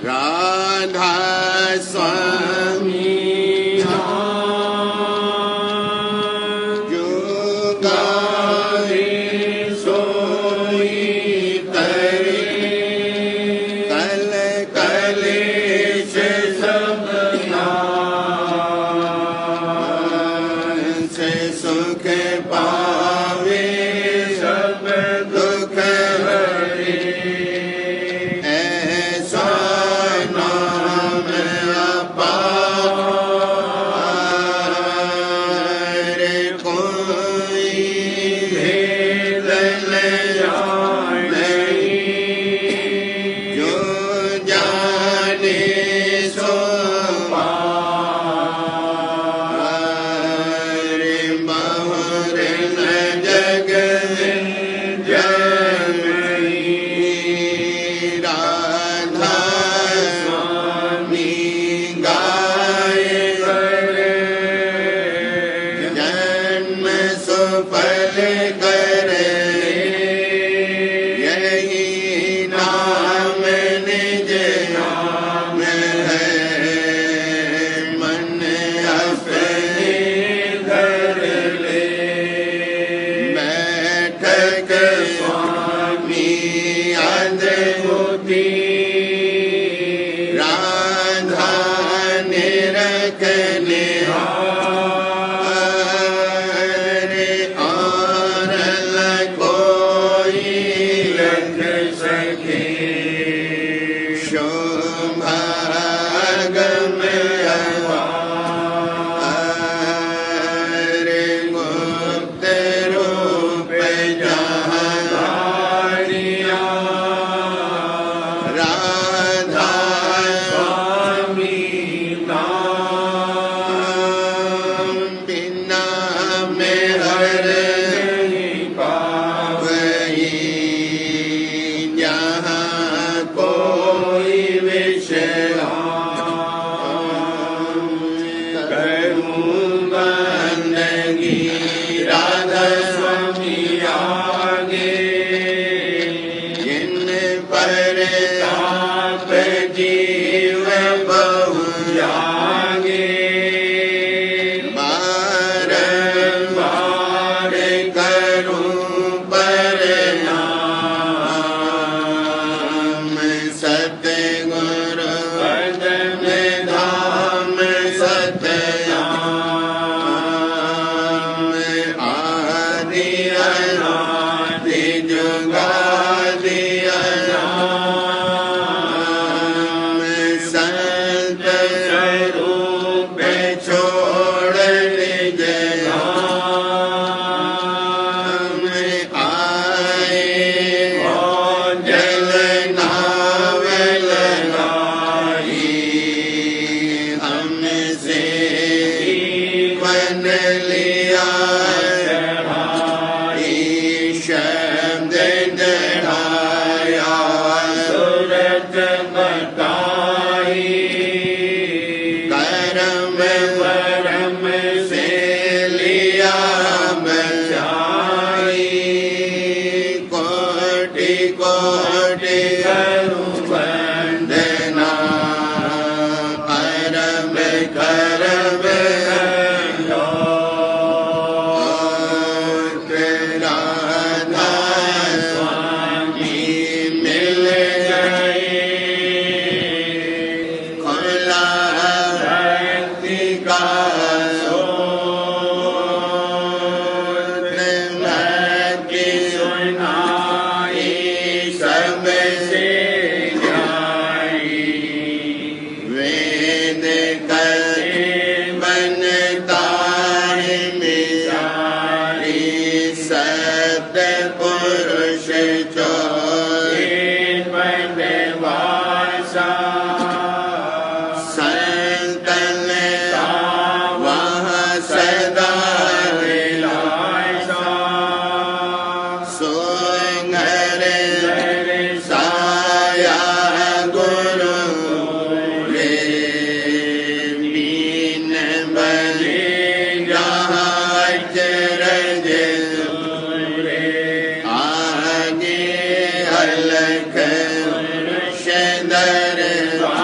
राधा स्वामी Alek Shendar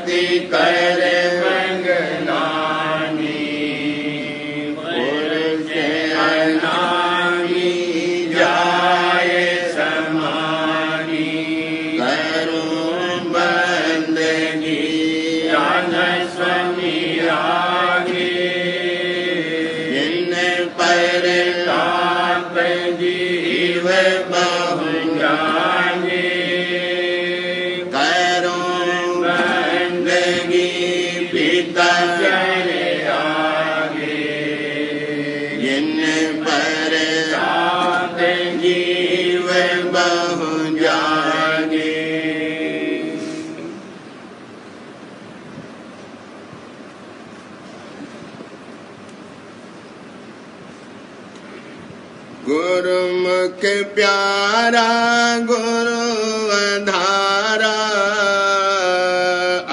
आरती कर मंगलानी पुरुष अनामी जाए समानी करूं बंदगी ज्ञान स्वामी आगे जिन पर ताप जीव बहु जागे चले आगे जिन पर सात जीव बहु जागे गुरुमुख प्यारा गुरु धारा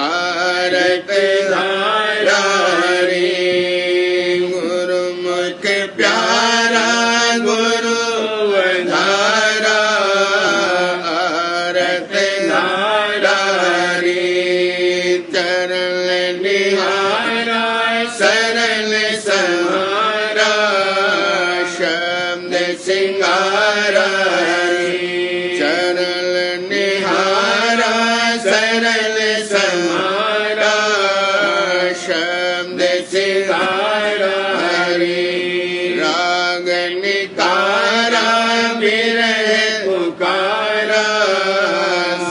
आरत प्यारा गुरु धारा आरत धारी चरण निहारा सरल समारा शब्द सिंगारा चरण निहारा सरल समारा शब्द सिंगारा राग निकारा बिरह पुकारा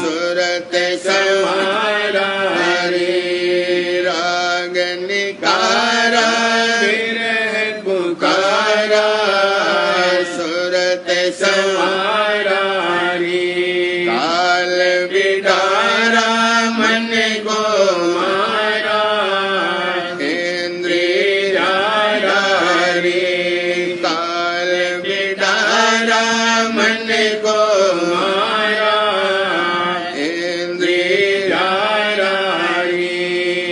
सुरत समारा राग निकारा बिरह पुकारा सुरत समारा काल बिडारा मन को मारा इंद्रिय काल बिडारा मन को मारा इंद्रिय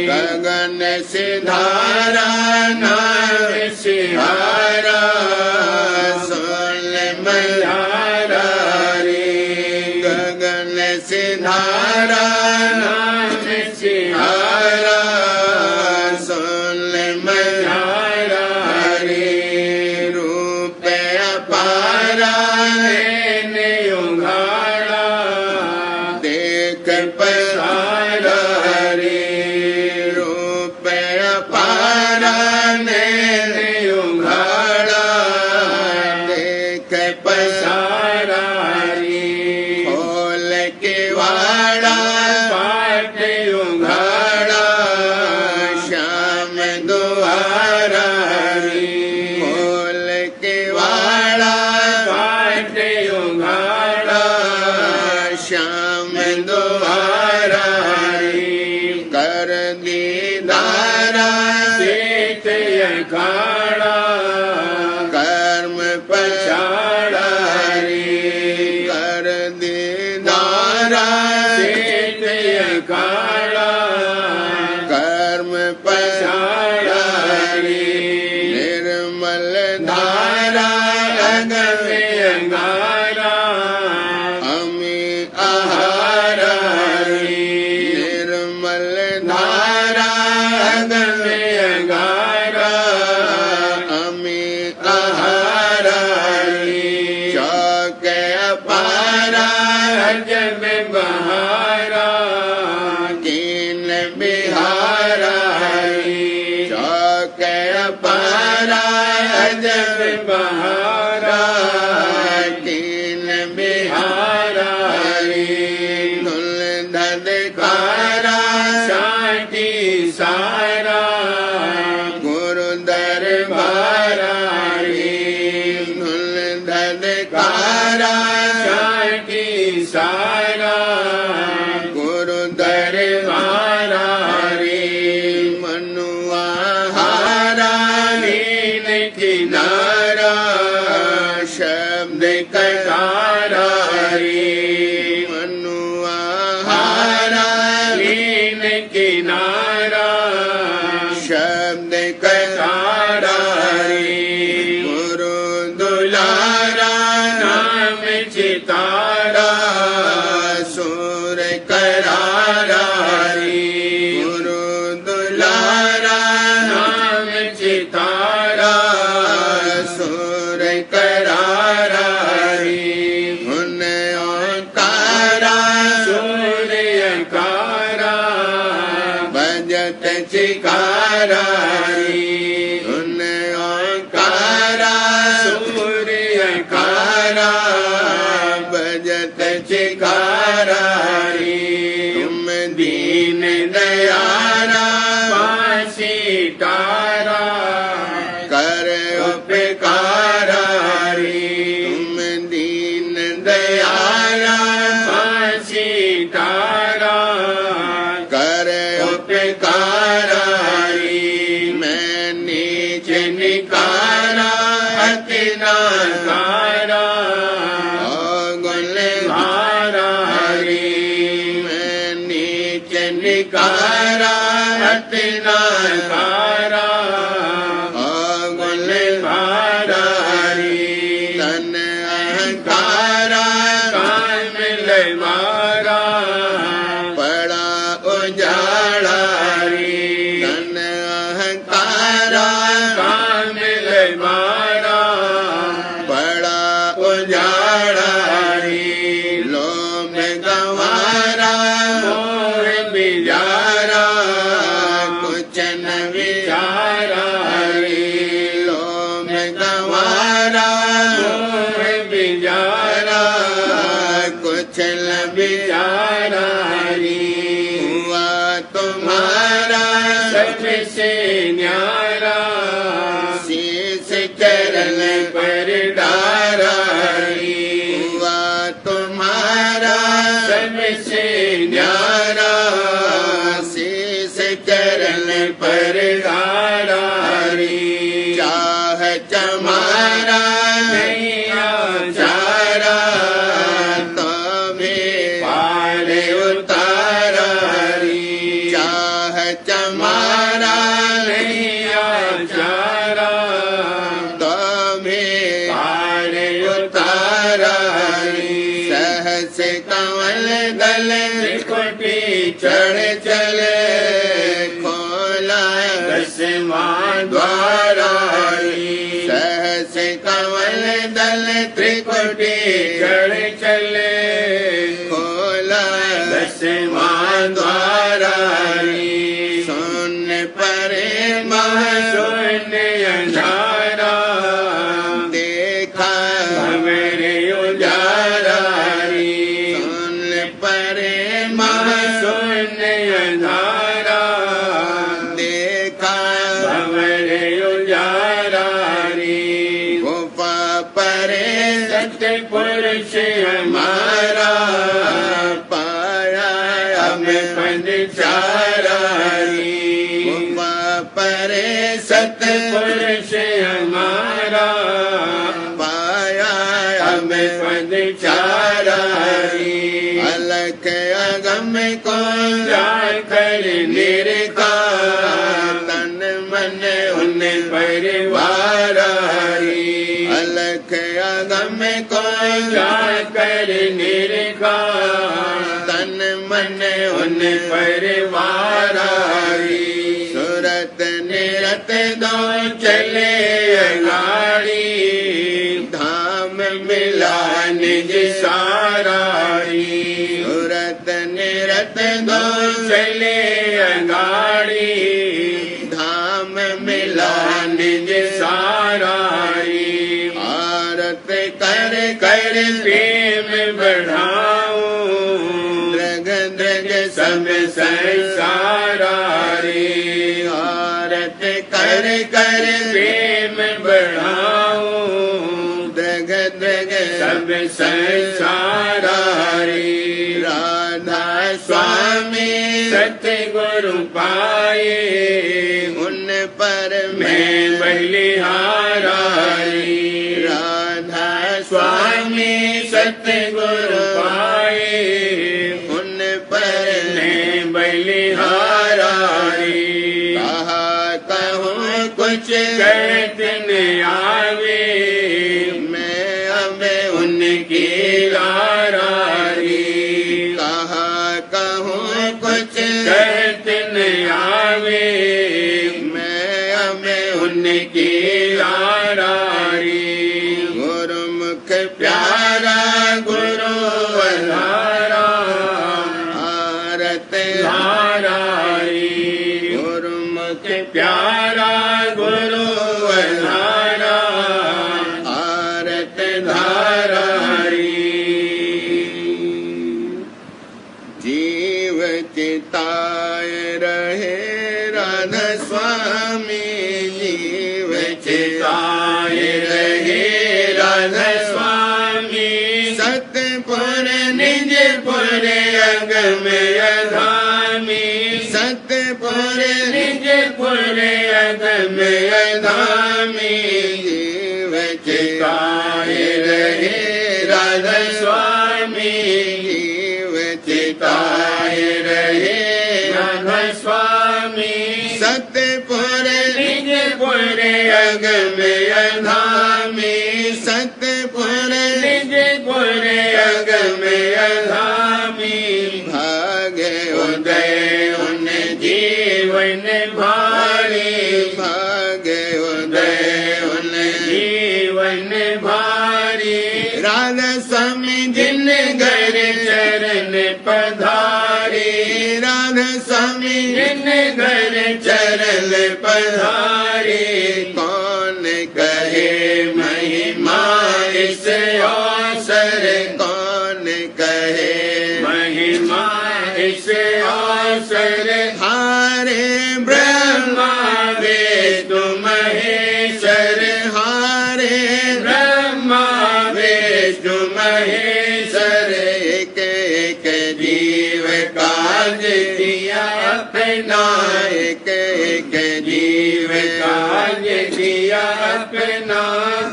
गगन सिधारा नाम सिहारा सोल मल्हारा गगन सिधारा नाम सिहारा सोल मल्हारा रूप अपारा उघाड़ा देख पसारा रूप अपारा उघाड़ा देख पसारा खोल के वाड़ा पाट उघाड़ा श्याम दुआरा खोल के वाड़ा पाट उघाड़ा श्याम दुआरा कर दीदारा सीत अखाड़ा कर्म पछाड़ा कर दीदारा सीत अखाड़ा कर्म पछाड़ा निर्मल धारा अगम अंगारा अमी आहारा निर्मल धारा अगम अंगारा अमी आहारा चौक अपारा जब बहारा कीन बिहारा चौक अपारा जब बहारा कीन बिहारा धुल धदकारा साटी सारा गुरु दरबारा धुल धदकारा साटी सारा गुरु दरबारा मनुआ हारा लीन किनारा शब्द कटारा मनुआ हारा लीन किनारा शब्द कटारा गुरु दुलारा नाम चितारा सुर करारा कारा बजत चिकारा उन ओंकारा सूर्यकारा बजत चिकारा तुम दीन दयारा पासी तारा कर उपकारा तुम दीन दयारा पासी तारा कर उपकारा मैं नीचे निकारा अति नाकारा निकारा अति नाकारा गुलकारा तन अहंकारा कामिल मारा पड़ा उजाड़ा तन अहंकारा कामिल मारा पड़ा उजाड़ा लोभ गंवारा बिजारा कुछ न विचारा लोभ गंवारा बिजारा कुछ न विचारा हुआ तुम्हारा सबसे न्यारा शीश चरण पर डारा हुआ तुम्हारा सबसे न्यारा चरण पर गारा चाह चमारा नैया चारा तुम्हें पार उतारा चाह चमारा नैया चारा तुम्हें पार उतारा सहस कमल दल त्रिकुटी चढ़ चले द्वारा सहस कमल दल त्रिकुटी चढ़ चले खोला दसवां द्वारा सुन परे मह शून्य अंधारा देखा मेरे उजारा सुन परे मह शून्य अंधारा पुरुष हमारा पाया हमें पंचारा परे सतपुरुष हमारा पाया हमें पंचारा अलख अगम को जाकर निरखा तन मन उन परिवार अलख अगम को जाकर निरखा तन मन उन परिवार सुरत निरत दो चले अगाड़ी धाम मिला निज सारा सुरत निरत दो चले अगाड़ी धाम मिला निज सारा कर कर प्रेम बढ़ाओ द्रग द्रग सब संसारा आरत कर कर प्रेम बढ़ाओ द्रग द्रग सब संसारा राधा स्वामी सतगुरु पाए उन पर मैं बलिहारा स्वामी सतगुरु पाए उन पर ने बलिहारा कहा कहूँ कुछ कहते न आवे मैं अब उनकी लारा कहा कहूँ कुछ कहते न आवे मैं अब उनकी लारा प्यारा गुरु आरत धारारी गुरुमुख प्यारा गुरु वधारा आरत धारारी जीव चिताय रहे राधा स्वामी जीव चिताय रहे राधा स्वामी सतपुर निजपुर अगम अधामी सतपुर निजपुर अगम अधामी जीव चिताय रहे राधा स्वामी जीव चिताय रहे राधा स्वामी सतपुर निजपुर अगम अधामी सतपुर निजपुर अगम अधामी भागे उदय उन जीवन भारी भागे उदय उन जीवन भारी राधा स्वामी जिन घर चरण पधारी राधा स्वामी जिन घर चरण पधारी कौन कहे महिमा इस अवसर कौन कहे महिमा इस अवसर हारे ब्रह्मा विष्णु महेश्वर हारे ब्रह्मा विष्णु महेश्वर एक एक जीव काज दिया अपना एक एक जीव काज दिया अपना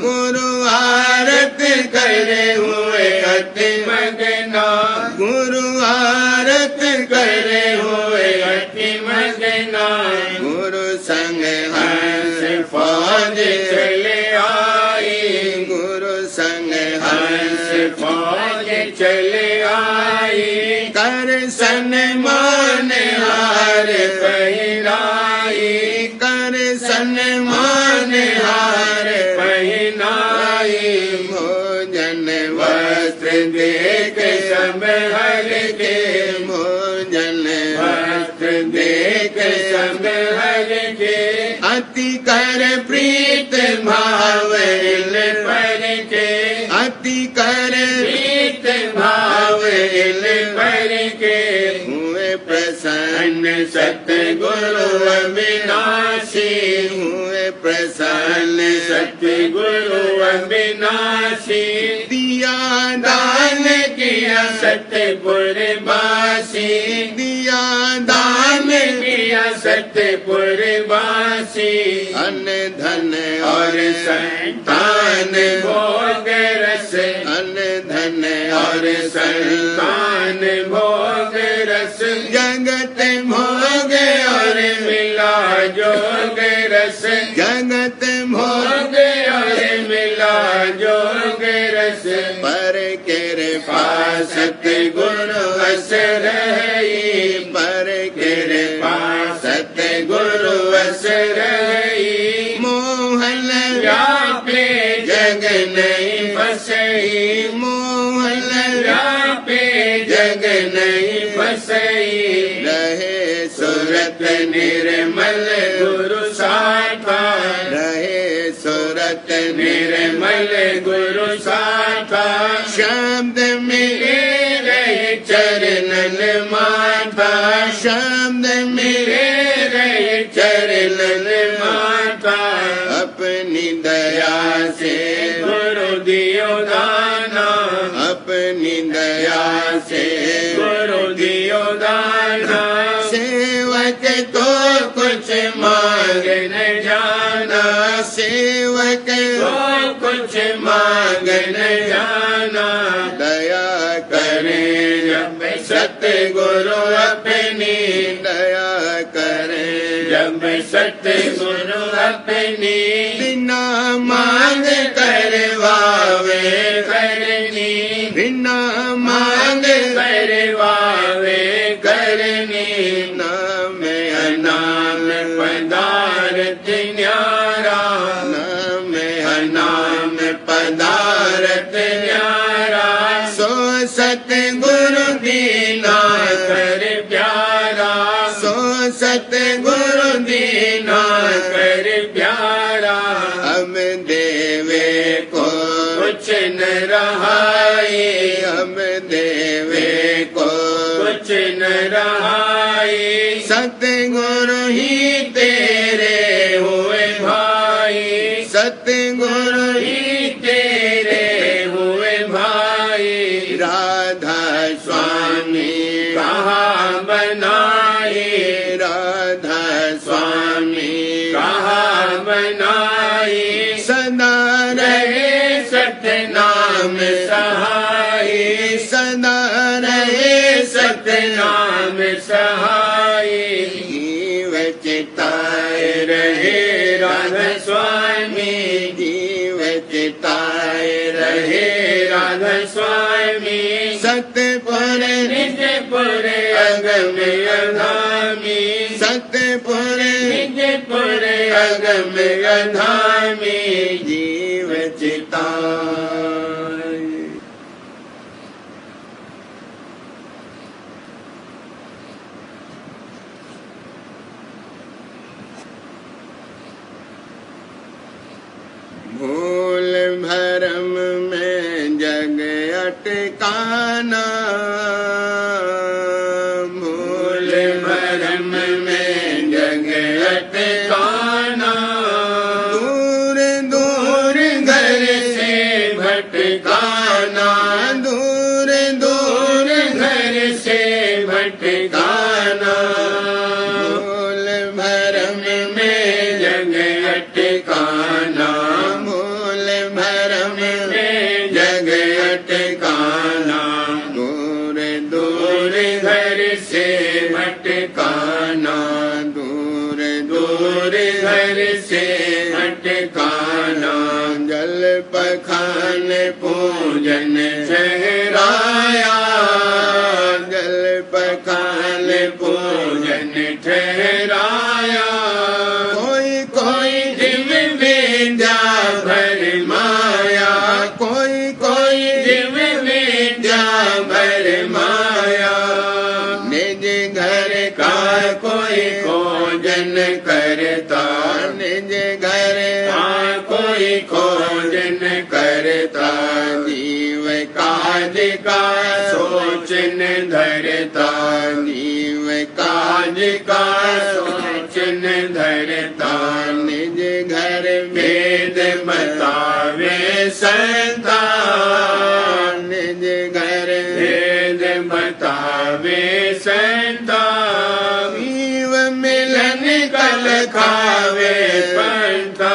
गुरु आरत करे हुए अति मगना गुरु आरत करे हुए अति मगना गुरु संग हंस फौज चले आई गुरु संग हंस फौज चले आई कर सन्मान हार पहनाई कर सन्मान हार पहनाई भोजन वस्त्र देख सब हर के भोजन वस्त्र देख सब हर के अति कर प्रीत भाव इल पर के अति कर प्रीत भाव इल पर के हुए प्रसन्न सतगुरु अविनाशी हुए प्रसन्न सतगुरु अविनाशी दिया दान किया सतपुर वासी दिया दान किया सतपुर वासी अन्न धन और संतान भोग रस अन्न धन और संतान भोग रस जगत भोग और मिला जोग रस जगत भोग और मिला जोग रस पर कृपा सतगुरु वस रही पर कृपा सतगुरु वस रही मोहन व्यापे जग नहीं फसई मोहन व्यापे जग नहीं फसई रहे सुरत निर्मल गुरु साथा रहे सुरत निर्मल गुरु साथा शब्द मिले रहे चरणन माथा शब्द मिले रहे चरणन माथा अपनी दया से गुरु दियो दाना अपनी दया से गुरु दियो दाना सेवक को कुछ मांग न जाना सेवक को कुछ मांग न जाना दया करे जब सतगुरु अपनी दया करे जब सतगुरु अपनी बिना मांग करवावे करनी बिना मांग करवावे करनी नाम अनाम पदार्थ न्यारा नाम अनाम पदार्थ न्यारा सो सतगुरु दीना कर प्यारा सतगुरु दीना कर प्यारा, हम देवे को कुछ न रहाई, हम देवे को कुछ न रहाई। सतगुरु ही तेरे हुए भाई, सतगुरु ही तेरे हुए भाई। राधा स्वामी कहाँ बनाए, राधा स्वामी कहाँ बनाए। सदा रहे सतनाम सहाय, सदा रहे सतनाम सहाय। जीव चिताए रहे राधा स्वामी, जीव चिताए रहे राधा स्वामी। सतपुर निजपुर अगम अधामी, सतपुर निजपुर अगम अधामी। जीव चिताए। भूल भरम में जग अटकाना, भूल भरम में जग अटकाना। दूर दूर घर से भटकाना, दूर दूर घर से भटकाना। भूल भरम में जग अटकाना, भूल भरम में जग अटकाना। दूर दूर घर से भटकाना, दूर दूर घर से भटकाना। जल पखान पूजन ठहराया, जल पखान पूजन ठहराया। कोई कोई दिव विद्या भर माया, कोई कोई दिव विद्या भर माया। निज घर का कोई खोजन करता, निज घर का कोई खोजन करता। जीव काज का सोचन धरता, जीव काज का सोचन धरता। निज घर वेद बतावे संता, निज घर वेद बतावे संता। पीव मिलन कल खावे पंता,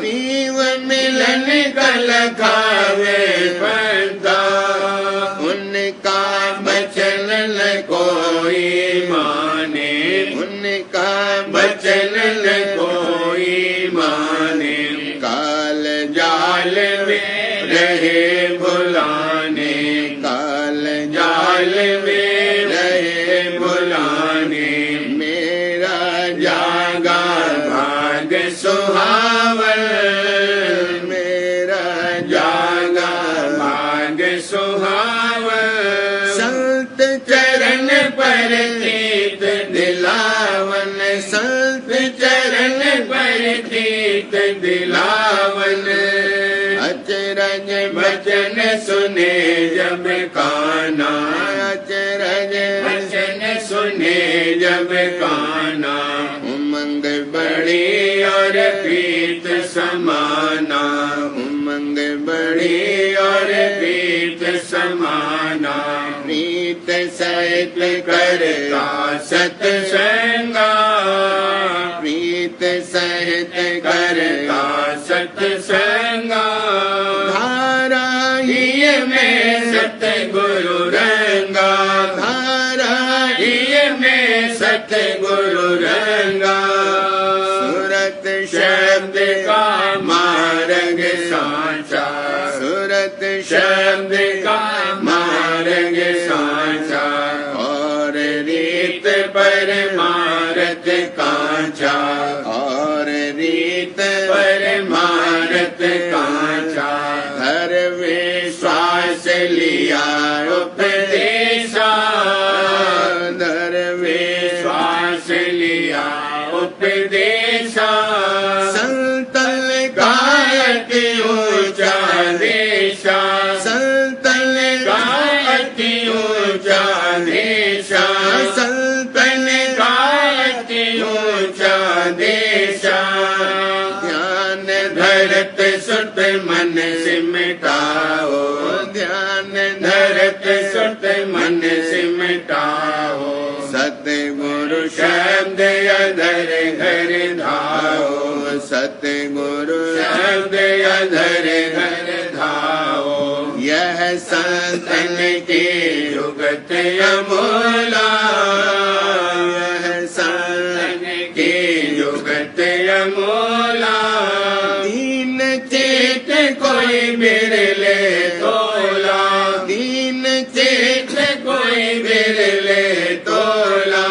पीव मिलन कल खावे पंता। उनका बचन न कोई माने, उनका बचन न कोई माने। काल जाल में रहे बुलाने, काल जाल में रहे बुलाने। मेरा जागा भाग सुहावल, मेरा जागा भाग सुहावल। संत चरण पर तीत दिलावन, संत चरण पर तीत दिलावन। अचरज बचन सुने जब काना, अचरज बचन सुने जब काना। उमंग बड़ी और प्रीत समाना, उमंग बड़ी और प्रीत समाना। प्रीत सहित करता सत्संगा, प्रीत सहित करता सत्संगा। धारा ही में सतगुरु रंगा, धारा ही में सतगुरु रंगा। सूरत शब्द का मार्ग सांचा, सूरत शब्द का मार्ग सांचा। और रीत परमारथ कांचा, और रीत परमारथ कांचा। हर विश्वास लिया उपदेशा, धर विश्वास लिया मन सिमटाओ, ध्यान धरत सुत मन सिमटाओ। सतगुरु शब्द अधर घर धाओ, सतगुरु शब्द अधर घर धाओ। यह संतन की जुगत अमोला, यह संतन की जुगत अमोला। दीन चेत कोई बिरले तोला, दीन चेत कोई बिरले तोला।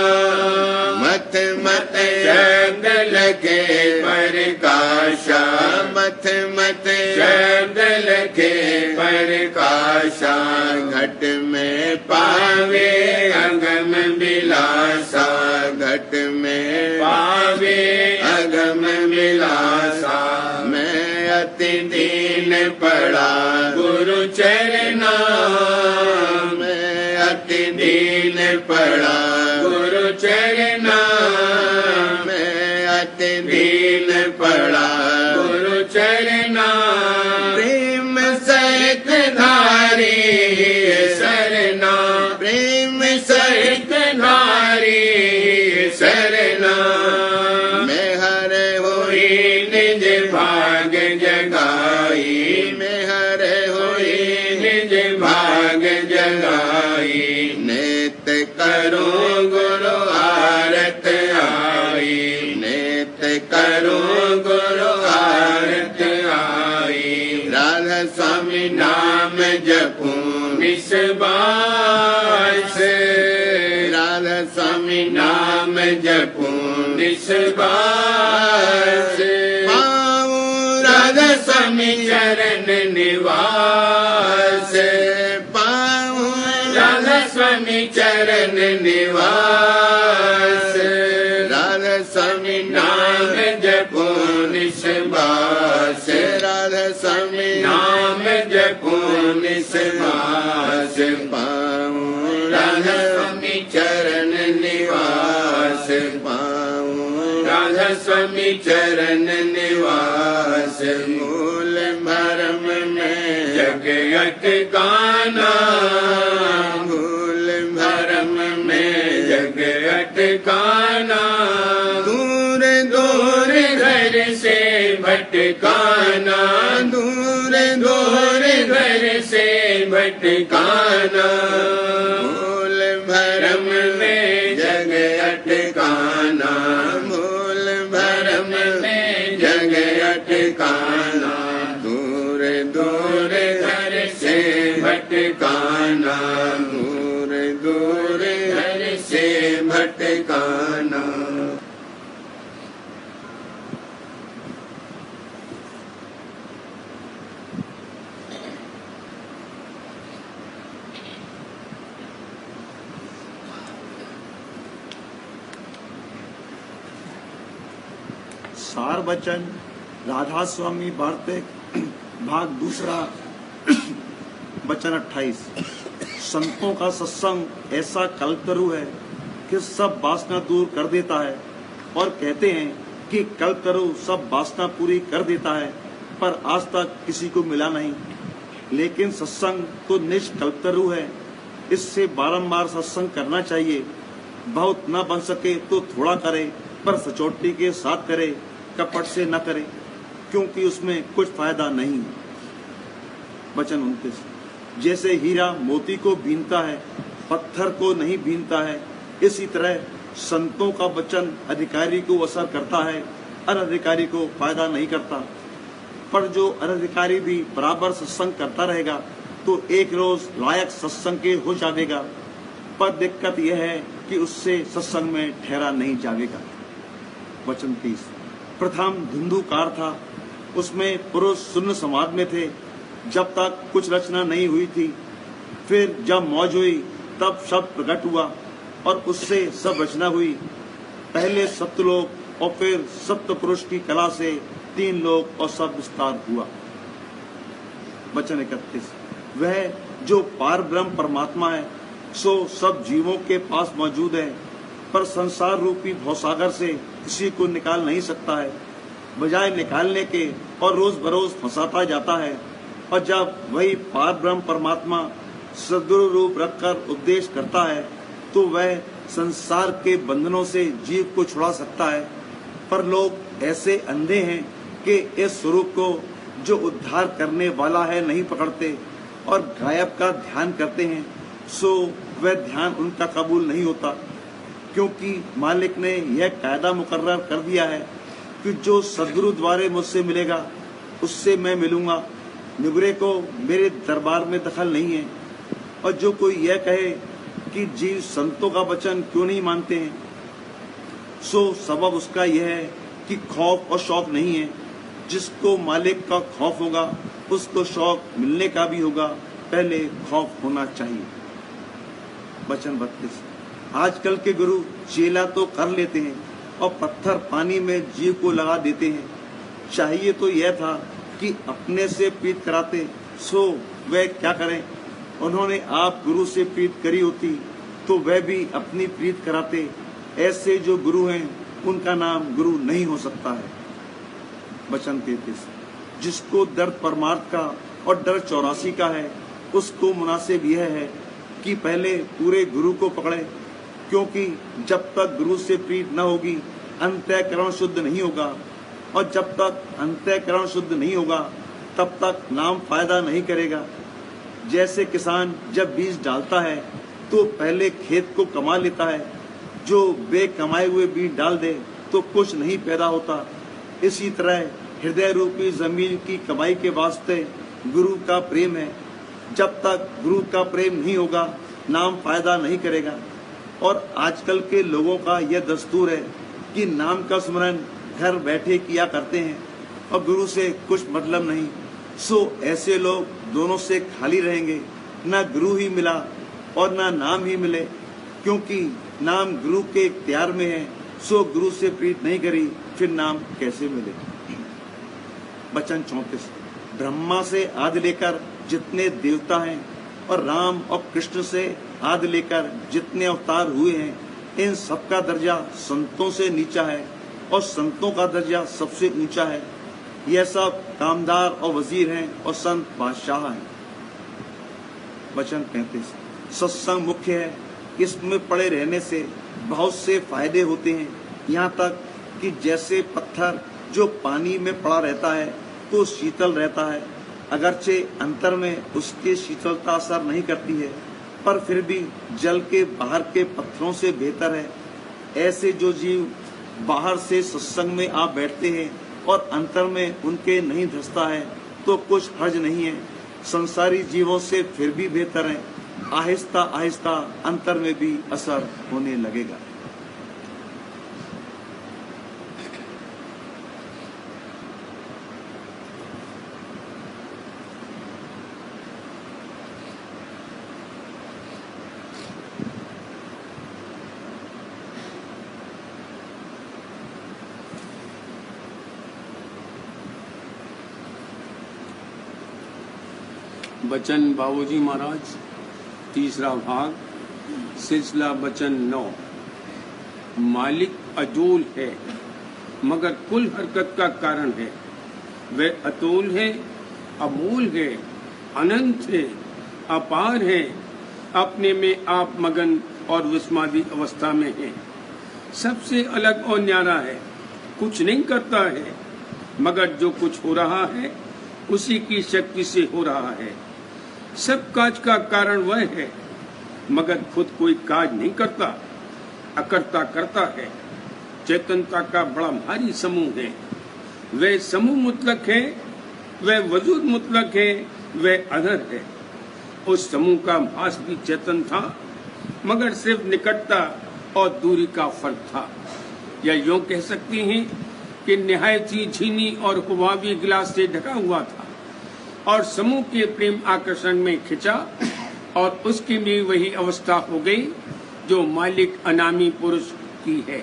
मत मत शब्द लगे प्रकाशा, मत मत शब्द लगे प्रकाशा। घट में पावे अगम विलासा, घट में पावे अगम विलासा। मैं अति दीन पड़ा गुरु चरना, मैं अति दीन पड़ा गुरु चरना। मैं अति दीन पड़ा गुरु चरना। प्रेम सहित धारी सरना, प्रेम सहित धारी सरना। मैं हर हुई निज भाग जगाई, मैं हर हुई निज भाग जगाई। नेत करूं गुरु आरत आई, नेत करूं गुरु आरत आई। राधा स्वामी नाम जपूं निस्बास, राधा स्वामी नाम जपूं निस्बास। पाऊं राधा स्वामी चरण निवास, पाऊं राधा स्वामी चरण निवास। राधा स्वामी नाम जपूं निस्बास, राधा स्वामी नाम जपूं निस्बास। पाऊं राधा स्वामी चरण निवास, पाऊं राधा स्वामी चरण निवास। मूल भरम में जग अटकाना, मूल भरम में जग अटकाना। दूर दूर घर से भटकाना, दूर दूर घर से भटकाना। मूल भरम में जग अटकाना, मूल भरम में जग अटकाना। दूर दूर घर से भटकाना, दूर दूर घर से भटकाना। सार वचन राधा स्वामी वार्तिक भाग दूसरा वचन 28। संतों का सत्संग ऐसा कल्पतरु है कि सब वासना दूर कर देता है, और कहते हैं कि कल्पतरु सब वासना पूरी कर देता है, पर आज तक किसी को मिला नहीं। लेकिन सत्संग तो निष्कल्पतरु है, इससे बारंबार सत्संग करना चाहिए। बहुत न बन सके तो थोड़ा करे, पर सचोटी के साथ करे, कपट से न करे, क्योंकि उसमें कुछ फायदा नहीं। वचन 29। जैसे हीरा मोती को बीनता है, पत्थर को नहीं बीनता है, इसी तरह संतों का वचन अधिकारी को असर करता है, अनधिकारी को फायदा नहीं करता। पर जो अनधिकारी भी बराबर सत्संग करता रहेगा तो एक रोज लायक सत्संग के हो जाएगा। पर दिक्कत यह है कि उससे सत्संग में ठहरा नहीं जाएगा। वचन 30। प्रथम धुंधुकार था, उसमें पुरुष शून्य समाज में थे जब तक कुछ रचना नहीं हुई थी। फिर जब मौज हुई तब शब्द प्रकट हुआ और उससे सब रचना हुई। पहले सप्तलोक और फिर सप्त पुरुष की कला से 3 लोक और सब विस्तार हुआ। वचन 31। वह जो पार ब्रह्म परमात्मा है सो सब जीवों के पास मौजूद है, पर संसार रूपी भवसागर से किसी को निकाल नहीं सकता है। बजाय निकालने के और रोज बरोज फंसाता जाता है। और जब वही पार ब्रह्म परमात्मा सद्गुरु रूप रखकर उपदेश करता है तो वह संसार के बंधनों से जीव को छुड़ा सकता है। पर लोग ऐसे अंधे हैं कि इस स्वरूप को जो उद्धार करने वाला है नहीं पकड़ते और गायब का ध्यान करते हैं, सो वह ध्यान उनका कबूल नहीं होता, क्योंकि मालिक ने यह कायदा मुकर्रर कर दिया है कि जो सद्गुरु द्वारे मुझसे मिलेगा उससे मैं मिलूंगा। निगुरे को मेरे दरबार में दखल नहीं है। और जो कोई यह कहे कि जीव संतों का वचन क्यों नहीं मानते हैं, सो सबब उसका यह है कि खौफ और शौक नहीं है। जिसको मालिक का खौफ होगा उसको शौक मिलने का भी होगा, पहले खौफ होना चाहिए। वचन 32। आजकल के गुरु चेला तो कर लेते हैं और पत्थर पानी में जीव को लगा देते हैं। चाहिए तो यह था कि अपने से प्रीत कराते, सो वह क्या करें। उन्होंने आप गुरु से प्रीत करी होती तो वह भी अपनी प्रीत कराते। ऐसे जो गुरु हैं उनका नाम गुरु नहीं हो सकता है। वचन 33। जिसको दर्द परमार्थ का और डर 84 का है, उसको मुनासिब यह है कि पहले पूरे गुरु को पकड़े, क्योंकि जब तक गुरु से प्रीत न होगी अंतःकरण शुद्ध नहीं होगा, और जब तक अंतःकरण शुद्ध नहीं होगा तब तक नाम फायदा नहीं करेगा। जैसे किसान जब बीज डालता है तो पहले खेत को कमा लेता है, जो बेकमाए हुए बीज डाल दे तो कुछ नहीं पैदा होता। इसी तरह हृदय रूपी जमीन की कमाई के वास्ते गुरु का प्रेम है। जब तक गुरु का प्रेम नहीं होगा नाम फायदा नहीं करेगा। और आजकल के लोगों का यह दस्तूर है कि नाम का स्मरण घर बैठे किया करते हैं और गुरु से कुछ मतलब नहीं। सो ऐसे लोग दोनों से खाली रहेंगे, न गुरु ही मिला और न नाम ही मिले, क्योंकि नाम गुरु के इख्तियार में है। सो गुरु से प्रीत नहीं करी फिर नाम कैसे मिले। वचन 34। ब्रह्मा से आदि लेकर जितने देवता हैं और राम और कृष्ण से आदि लेकर जितने अवतार हुए हैं, इन सबका दर्जा संतों से नीचा है और संतों का दर्जा सबसे ऊंचा है। यह सब कामदार और वजीर हैं और संत बादशाह हैं। वचन 35। सत्संग मुख्य है। इसमें पड़े रहने से बहुत से फायदे होते हैं, यहाँ तक कि जैसे पत्थर जो पानी में पड़ा रहता है तो शीतल रहता है, अगरचे अंतर में उसके शीतलता असर नहीं करती है, पर फिर भी जल के बाहर के पत्थरों से बेहतर है। ऐसे जो जीव बाहर से सत्संग में आ बैठते हैं और अंतर में उनके नहीं धंसता है तो कुछ हर्ज नहीं है। संसारी जीवों से फिर भी बेहतर है। आहिस्ता आहिस्ता अंतर में भी असर होने लगेगा। बचन बाबूजी महाराज, तीसरा भाग, सिलसिला वचन 9। मालिक अजोल है मगर कुल हरकत का कारण है। वह अतोल है, अमोल है, अनंत है, अपार है, अपने में आप मगन और विस्मादी अवस्था में है। सबसे अलग और न्यारा है, कुछ नहीं करता है, मगर जो कुछ हो रहा है उसी की शक्ति से हो रहा है। सब काज का कारण वह है, मगर खुद कोई काज नहीं करता, अकर्ता करता है। चेतनता का बड़ा भारी समूह है। वह समूह मुतलक है, वह वजूद मुतलक है, वह अधर है। उस समूह का भास भी चेतन था, मगर सिर्फ निकटता और दूरी का फर्क था। या यूं कह सकती हैं कि निहायत ही झीनी और हुबाबी गिलास से ढका हुआ था और समूह के प्रेम आकर्षण में खिंचा, और उसकी भी वही अवस्था हो गई जो मालिक अनामी पुरुष की है।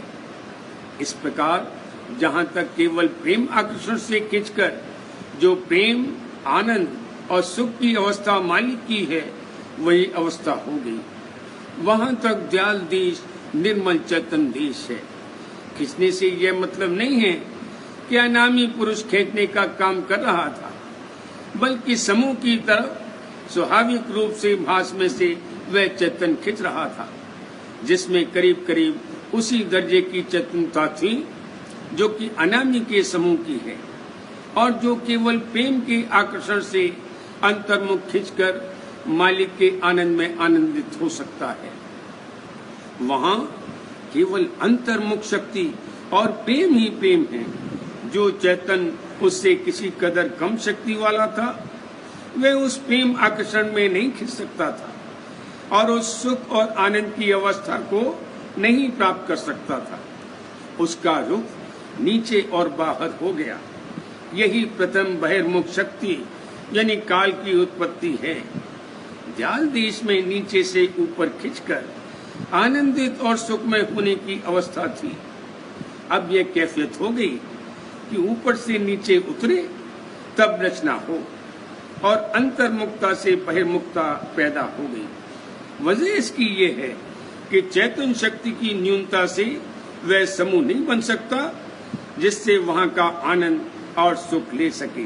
इस प्रकार जहाँ तक केवल प्रेम आकर्षण से खिंचकर जो प्रेम, आनंद और सुख की अवस्था मालिक की है, वही अवस्था हो गई। वहाँ तक दयाल देश निर्मल चेतन देश है। खींचने से यह मतलब नहीं है कि अनामी पुरुष खींचने का काम कर रहा था। बल्कि समूह की तरफ स्वाभाविक रूप से भास में से वह चेतन खिंच रहा था, जिसमें करीब करीब उसी दर्जे की चेतनता थी जो कि अनामी के समूह की है और जो केवल प्रेम के आकर्षण से अंतर्मुख खिंचकर मालिक के आनंद में आनंदित हो सकता है। वहां केवल अंतर्मुख शक्ति और प्रेम ही प्रेम है। जो चेतन उससे किसी कदर कम शक्ति वाला था, वह उस प्रेम आकर्षण में नहीं खिंच सकता था और उस सुख और आनंद की अवस्था को नहीं प्राप्त कर सकता था। उसका रुख नीचे और बाहर हो गया। यही प्रथम बहिर्मुख शक्ति यानी काल की उत्पत्ति है। जाल देश में नीचे से ऊपर खिंचकर आनंदित और सुखमय होने की अवस्था थी। अब यह कैफियत हो गई कि ऊपर से नीचे उतरे तब रचना हो और अंतर्मुक्ता से बहिर्मुक्ता पैदा हो गई। वजह इसकी ये है कि चैतन्य शक्ति की न्यूनता से वह समूह नहीं बन सकता जिससे वहां का आनंद और सुख ले सके,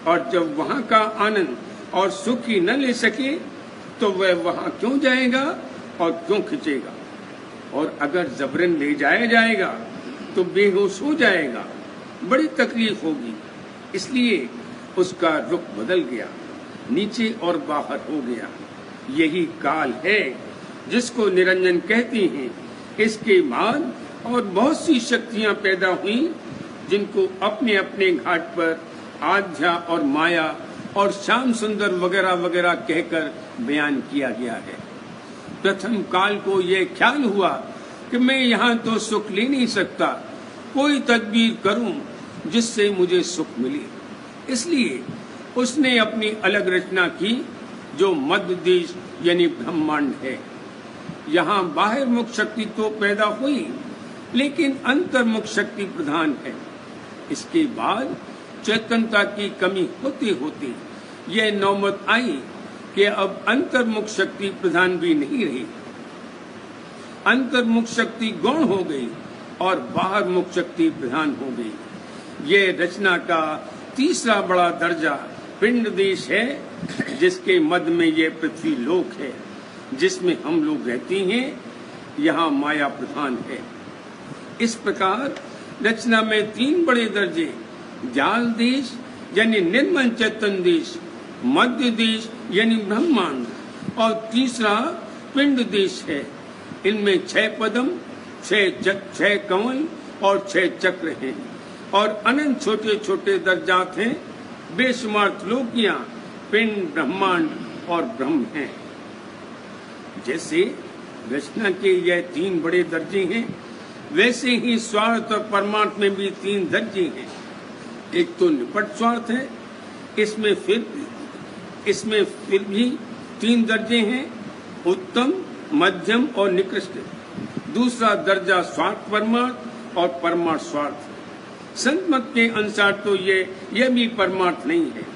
और जब वहां का आनंद और सुख ही न ले सके तो वह वहां क्यों जाएगा और क्यों खिंचेगा। और अगर जबरन ले जाया जाएगा तो बेहोश हो जाएगा, बड़ी तकलीफ होगी। इसलिए उसका रुख बदल गया, नीचे और बाहर हो गया। यही काल है जिसको निरंजन कहते हैं। इसके बाद और बहुत सी शक्तियां पैदा हुई जिनको अपने अपने घाट पर आध्या और माया और श्याम सुंदर वगैरह वगैरह कहकर बयान किया गया है। प्रथम काल को यह ख्याल हुआ कि मैं यहाँ तो सुख ले नहीं सकता, कोई तदबीर करूं जिससे मुझे सुख मिले। इसलिए उसने अपनी अलग रचना की जो मध्य देश यानी ब्रह्मांड है। यहाँ बाहिर्मुख शक्ति तो पैदा हुई लेकिन अंतर्मुख शक्ति प्रधान है। इसके बाद चेतनता की कमी होते होते यह नौबत आई कि अब अंतर्मुख शक्ति प्रधान भी नहीं रही। अंतर्मुख शक्ति गौण हो गई और बाहरमुख शक्ति प्रधान हो गई। ये रचना का तीसरा बड़ा दर्जा पिंड देश है, जिसके मध्य में ये पृथ्वी लोक है जिसमें हम लोग रहते हैं। यहाँ माया प्रधान है। इस प्रकार रचना में तीन बड़े दर्जे, जाल देश यानी निर्मल चैतन्य देश, मध्य देश यानी ब्रह्मांड और तीसरा पिंड देश है। इनमें 6 पदम, 6 कमल और 6 चक्र हैं और अनंत छोटे छोटे दर्जात हैं। बेशुमार त्रिलोकियां पिंड, ब्रह्मांड और ब्रह्म हैं। जैसे रचना के यह 3 बड़े दर्जे हैं, वैसे ही स्वार्थ और परमार्थ में भी 3 दर्जे हैं। एक तो निपट स्वार्थ है, इसमें फिर भी 3 दर्जे हैं, उत्तम, मध्यम और निकृष्ट। दूसरा दर्जा स्वार्थ परमार्थ और परमार्थ स्वार्थ। संत मत के अनुसार तो यह भी परमार्थ नहीं है,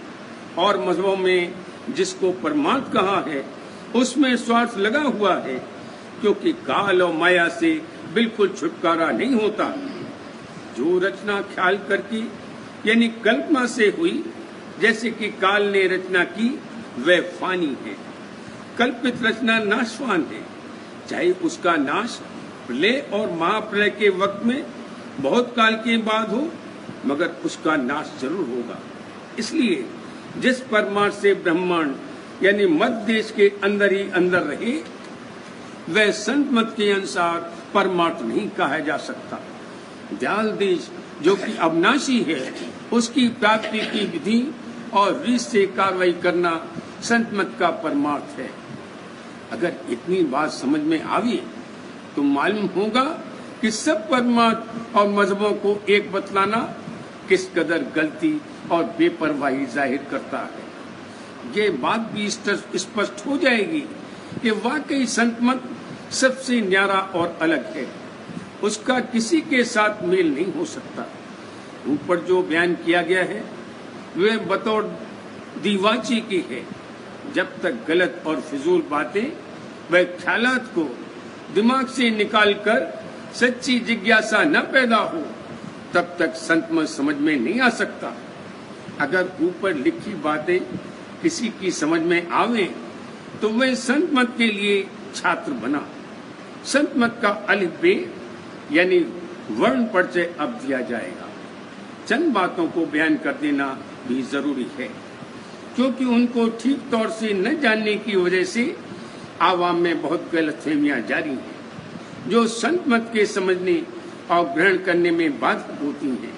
और मजहबों में जिसको परमार्थ कहा है उसमें स्वार्थ लगा हुआ है, क्योंकि काल और माया से बिल्कुल छुटकारा नहीं होता। जो रचना ख्याल करके यानी कल्पना से हुई, जैसे कि काल ने रचना की, वह फानी है। कल्पित रचना नाशवान है, चाहे उसका नाश प्रलय और महाप्रलय के वक्त में बहुत काल के बाद हो, मगर उसका नाश जरूर होगा। इसलिए जिस परमार्थ से ब्रह्मांड यानी मध्य देश के अंदर ही अंदर रहे, वह संत मत के अनुसार परमार्थ नहीं कहा जा सकता। जाल देश जो कि अविनाशी है, उसकी प्राप्ति की विधि और रीत से कार्रवाई करना संत मत का परमार्थ है। अगर इतनी बात समझ में आवी तो मालूम होगा कि सब परमार्थ और मजहबों को एक बतलाना किस कदर गलती और बेपरवाही जाहिर करता है। ये बात भी स्पष्ट हो जाएगी कि वाकई संत मत सबसे न्यारा और अलग है, उसका किसी के साथ मेल नहीं हो सकता। ऊपर जो बयान किया गया है वह बतौर दीवाची की है। जब तक गलत और फिजूल बातें व ख्यालात को दिमाग से निकालकर सच्ची जिज्ञासा न पैदा हो, तब तक संत मत समझ में नहीं आ सकता। अगर ऊपर लिखी बातें किसी की समझ में आवे तो वह संत मत के लिए छात्र बना। संत मत का अलिफ बे यानी वर्ण परिचय अब दिया जाएगा। चंद बातों को बयान कर देना भी जरूरी है, क्योंकि उनको ठीक तौर से न जानने की वजह से आवाम में बहुत गलतफहमियां जारी हैं, जो संत मत के समझने और ग्रहण करने में बाधक होती हैं।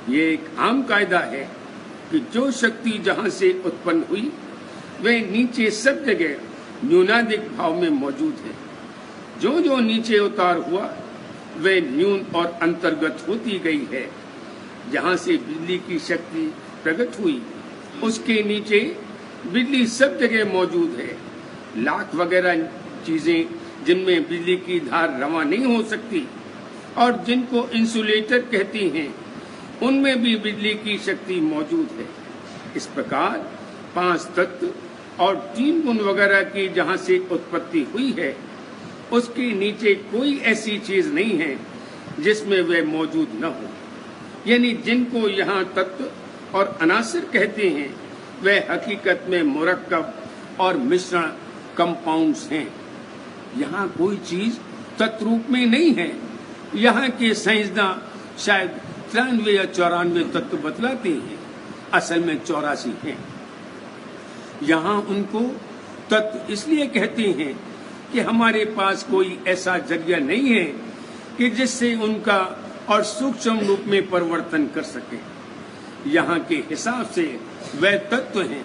ये एक आम कायदा है कि जो शक्ति जहां से उत्पन्न हुई वह नीचे सब जगह न्यूनाधिक भाव में मौजूद है। जो जो नीचे उतार हुआ वह न्यून और अंतर्गत होती गई है। जहां से बिजली की शक्ति प्रकट हुई उसके नीचे बिजली सब जगह मौजूद है। लाख वगैरह चीजें जिनमें बिजली की धार रवा नहीं हो सकती और जिनको इंसुलेटर कहती हैं, उनमें भी बिजली की शक्ति मौजूद है। इस प्रकार 5 तत्व और 3 गुण वगैरह की जहां से उत्पत्ति हुई है उसके नीचे कोई ऐसी चीज नहीं है जिसमें वह मौजूद न हो। यानी जिनको यहाँ तत्व और अनासर कहते हैं वह हकीकत में मुरक्कब और मिश्रण कंपाउंड्स हैं। यहाँ कोई चीज तत्व रूप में नहीं है। यहाँ के साइंसदां शायद 93 या 94 तत्व बतलाते हैं, असल में 84 हैं। यहाँ उनको तत्व इसलिए कहते हैं कि हमारे पास कोई ऐसा जरिया नहीं है कि जिससे उनका और सूक्ष्म रूप में परिवर्तन कर सके। यहाँ के हिसाब से वह तत्व हैं,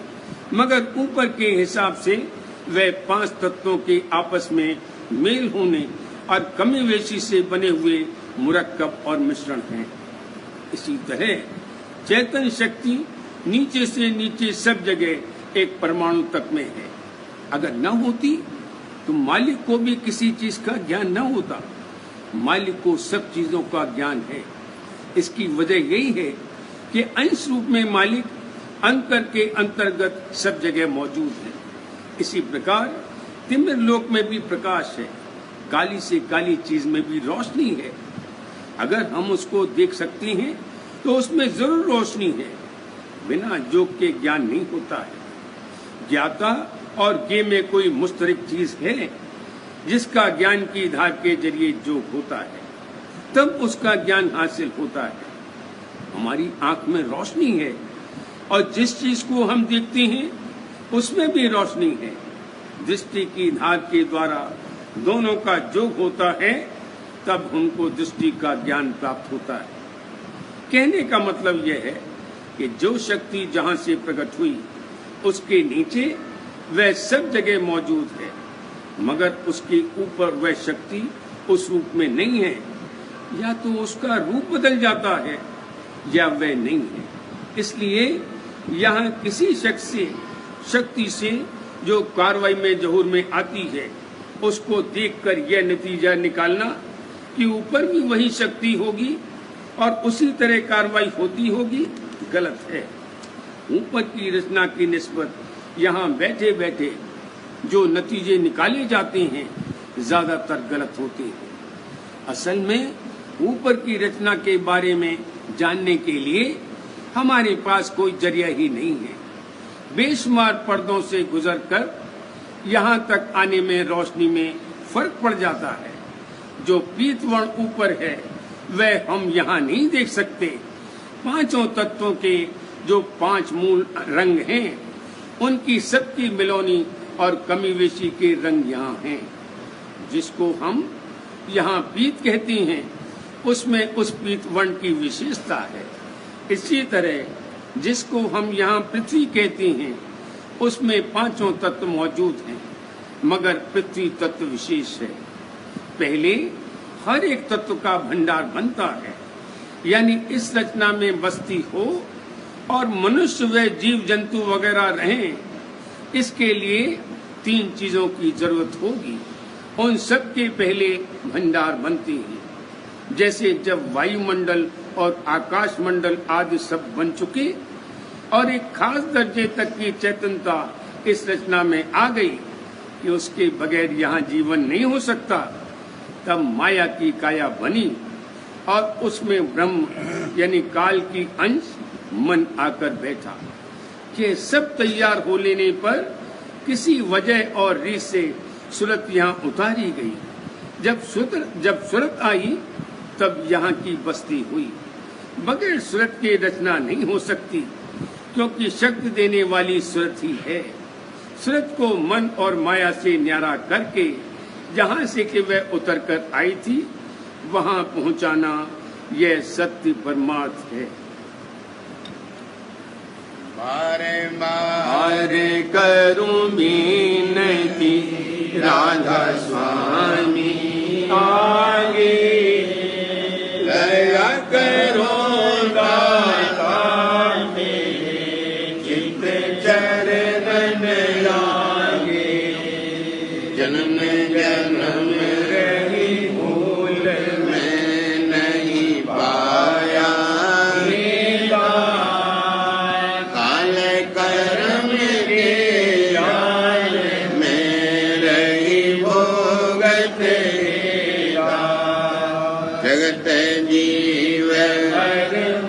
मगर ऊपर के हिसाब से वह 5 तत्वों के आपस में मेल होने और कमी वेशी से बने हुए मुरक्कब और मिश्रण हैं। इसी तरह चेतन शक्ति नीचे से नीचे सब जगह एक परमाणु तक में है। अगर न होती तो मालिक को भी किसी चीज का ज्ञान न होता। मालिक को सब चीजों का ज्ञान है। इसकी वजह यही है कि अंश रूप में मालिक अंतर के अंतर्गत सब जगह मौजूद है। इसी प्रकार तिमिर लोक में भी प्रकाश है, काली से काली चीज में भी रोशनी है। अगर हम उसको देख सकते हैं तो उसमें जरूर रोशनी है। बिना जोग के ज्ञान नहीं होता है। ज्ञाता और ज्ञे में कोई मुश्तरक चीज है जिसका ज्ञान की धार के जरिए जोग होता है, तब उसका ज्ञान हासिल होता है। हमारी आंख में रोशनी है और जिस चीज को हम देखते हैं उसमें भी रोशनी है। दृष्टि की धार के द्वारा दोनों का जोग होता है, तब उनको दृष्टि का ज्ञान प्राप्त होता है। कहने का मतलब यह है कि जो शक्ति जहां से प्रकट हुई उसके नीचे वह सब जगह मौजूद है, मगर उसके ऊपर वह शक्ति उस रूप में नहीं है। या तो उसका रूप बदल जाता है या वह नहीं है। इसलिए यहाँ किसी शक्ति से जो कार्रवाई में जहूर में आती है उसको देखकर यह नतीजा निकालना कि ऊपर भी वही शक्ति होगी और उसी तरह कार्रवाई होती होगी, गलत है। ऊपर की रचना की निस्बत यहाँ बैठे बैठे जो नतीजे निकाले जाते हैं ज्यादातर गलत होते हैं। असल में ऊपर की रचना के बारे में जानने के लिए हमारे पास कोई जरिया ही नहीं है। बेशुमार पर्दों से गुजरकर यहाँ तक आने में रोशनी में फर्क पड़ जाता है। जो पीत वर्ण ऊपर है वह हम यहाँ नहीं देख सकते। 5 तत्वों के जो 5 मूल रंग हैं उनकी सबकी मिलोनी और कमी वेशी के रंग यहाँ हैं। जिसको हम यहाँ पीत कहते हैं उसमें उस पीत वर्ण की विशेषता है। इसी तरह जिसको हम यहाँ पृथ्वी कहते हैं उसमें 5 तत्व मौजूद हैं, मगर पृथ्वी तत्व विशेष है। पहले हर एक तत्व का भंडार बनता है, यानी इस रचना में बस्ती हो और मनुष्य व जीव जंतु वगैरह रहें, इसके लिए 3 चीजों की जरूरत होगी। उन सब के पहले भंडार बनते हैं। जैसे जब वायुमंडल और आकाश मंडल आदि सब बन चुके और एक खास दर्जे तक की चेतनता इस रचना में आ गई कि उसके बगैर यहाँ जीवन नहीं हो सकता, तब माया की काया बनी और उसमें ब्रह्म यानी काल की अंश मन आकर बैठा कि सब तैयार हो लेने पर किसी वजह और रीत से सूरत यहाँ उतारी गई। जब सूरत आई तब यहाँ की बस्ती हुई। बगैर सूरत के रचना नहीं हो सकती, क्योंकि शक्ति देने वाली सूरत ही है। सूरत को मन और माया से न्यारा करके जहाँ से कि वह उतर कर आई थी, वहाँ पहुँचाना यह सत्य परमार्थ है। बारे बारे करूं विनती राधा स्वामी आगे, दया करो दाता मेरे चित्त चरण लागे। जन्म जन्म रही भूल मैं नहीं पाया, काल कर्म के जाल में रही भोगत जगत जीव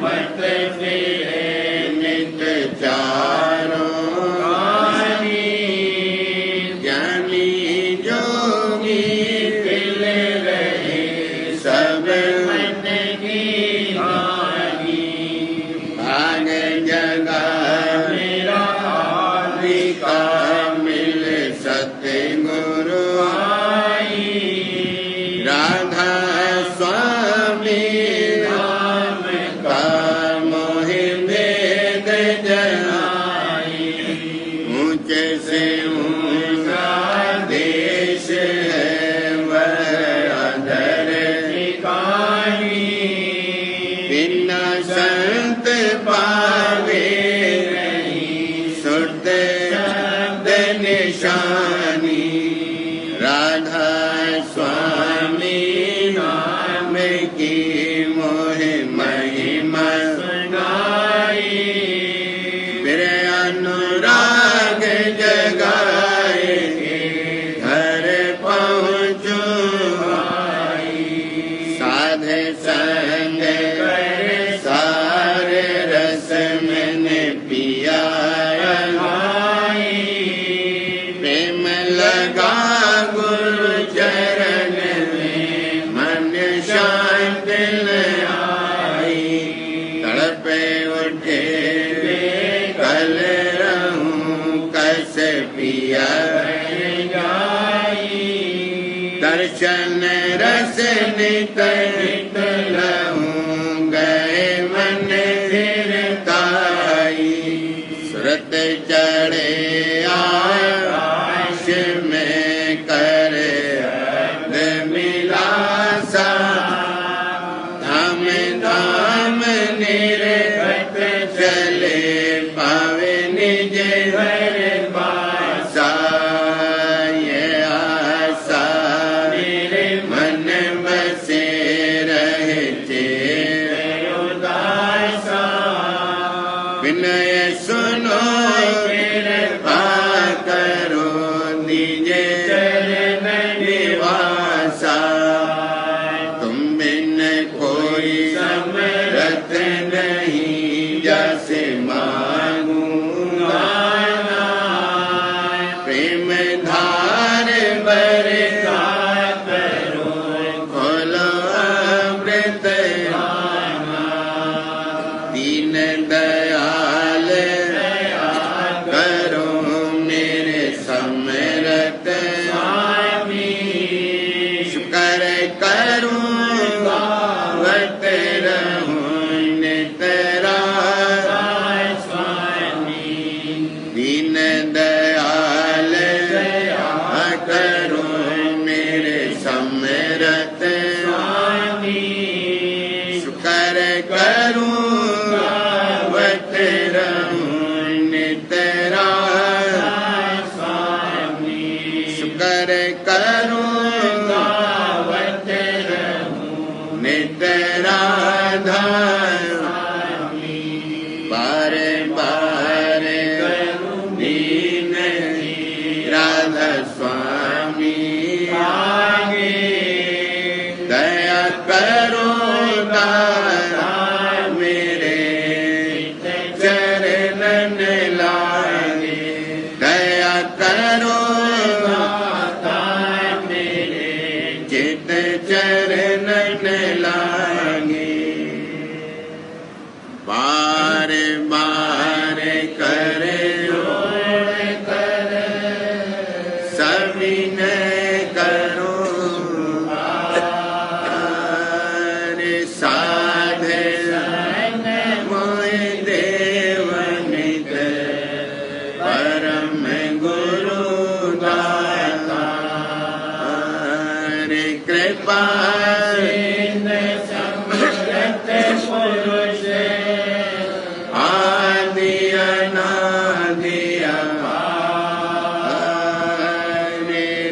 मत फिरे नित चारों ज्ञानी जोगी फिर रहे सब मन की हानि। भाग जगा मेरा का मिल सतगुरु आई, राधा स्वामी नाम का मोह भेद जनाई। ऊंचे से ऊंचा देश है वह अधर ठिकानी, बिना संत पावे नहीं सुरत शब्द निशानी। राधा स्वामी नाम की मोह महिमा सुनाई, फिर अनुराग जगाए घर पहुँचो आई। साधे संग कर सारे रस मैंने पिया प्रेम लगा गुरु चरण में मन शांत आई। तड़पे उठे कल रहूं कस पिया दर्शन रस नित नित लहूं गए मन फिरताई। सूरत चढ़े आकाश में करे मिलासा, धाम धाम निर्गत चले पावे निज घर पासा। ये आशा मेरे मन बसे रहे चेत उदासा, विनय सुनो कृपा करो निज चरण निवासा। तुम बिन कोई समरथ नहीं जैसे मांगूंगा, प्रेम धार बरसा करो खोलो अमृत दीन दयाल करो मेरे समरथ स्वामी। शुक्र करूँगा वत रहूं नितरा स्वामी। दीन दयाल करो मेरे समरथ स्वामी। शुक्र करूँगा वत रहूं नितरा स्वामी। शुक्र करूँगा वत रहूं नितरा स्वामी। बारे बारे दीन राधा स्वामी आगे, दया करो दाता मेरे लागे बार बार करे जोड़ कर सभी ने करो साधे मोहि देव नित परम गुरु दाता कृपा समृत पुरुष आदि अनादि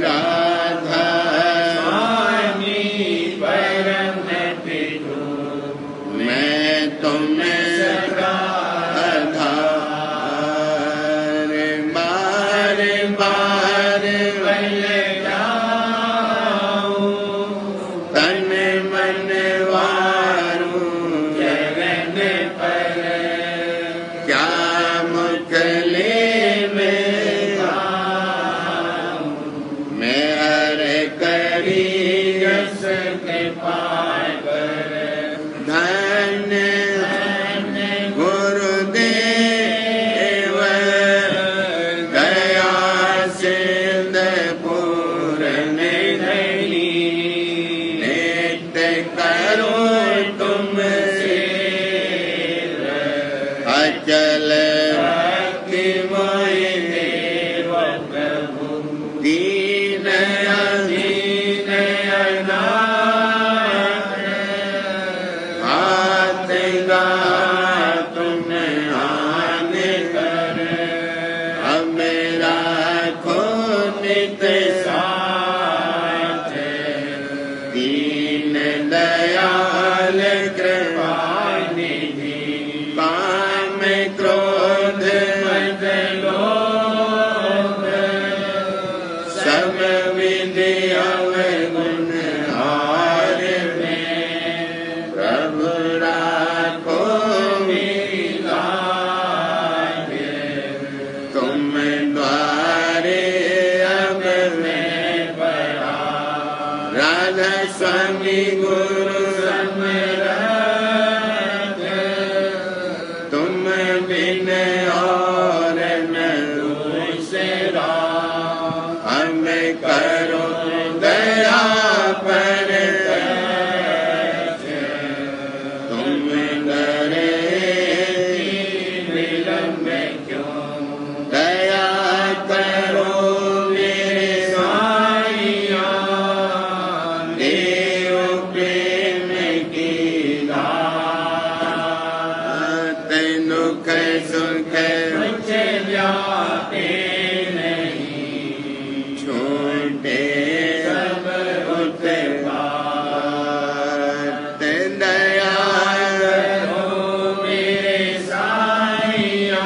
राधा स्वामी परम पितु मैं तुम्हें सदा आधार बार बार तन मन वारू जगन पर क्या मुखले में मैं हर करी यस कृपा कर धन्य गुरुदेव दया सिंध पूर्ण नित्य करो तुमसे अचल भक्ति मोहि देव प्रभु दीन अधीन अनाथ हाथ गा तुम आन कर अब मेरा खो नित साथ दीन दयाल कृपा निधि काम क्रोध मद लोभ सब विधि अवगुण हार में प्रभु राखो मिलाज तुम द्वारे अब मैं पड़ा राधा स्वामी गुरु समरथ तुम बिन और न दूसरा हमें करो दया पर तुम डरे विलम्ब क्यों दया करो मेरे साईया देव प्रेम की दात दुख सुख कुछ जाते नहीं छोटे सब उत्पात दया करो मेरे साईया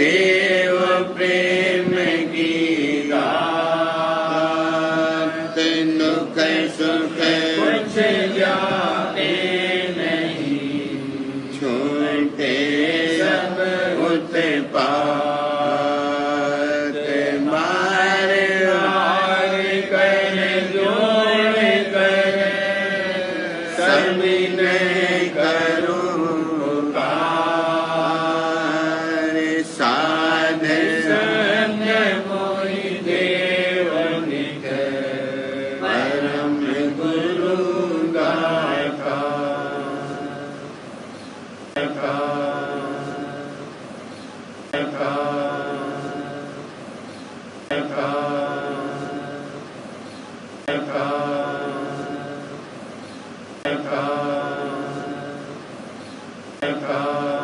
देव प्रेम की दात दुख सुख कुछ जाते नहीं छोटे सब उत्पात बार बार कर जोड़ कर सभी ने करो कार साध संग मोहि देव नित परम गुरु दाता का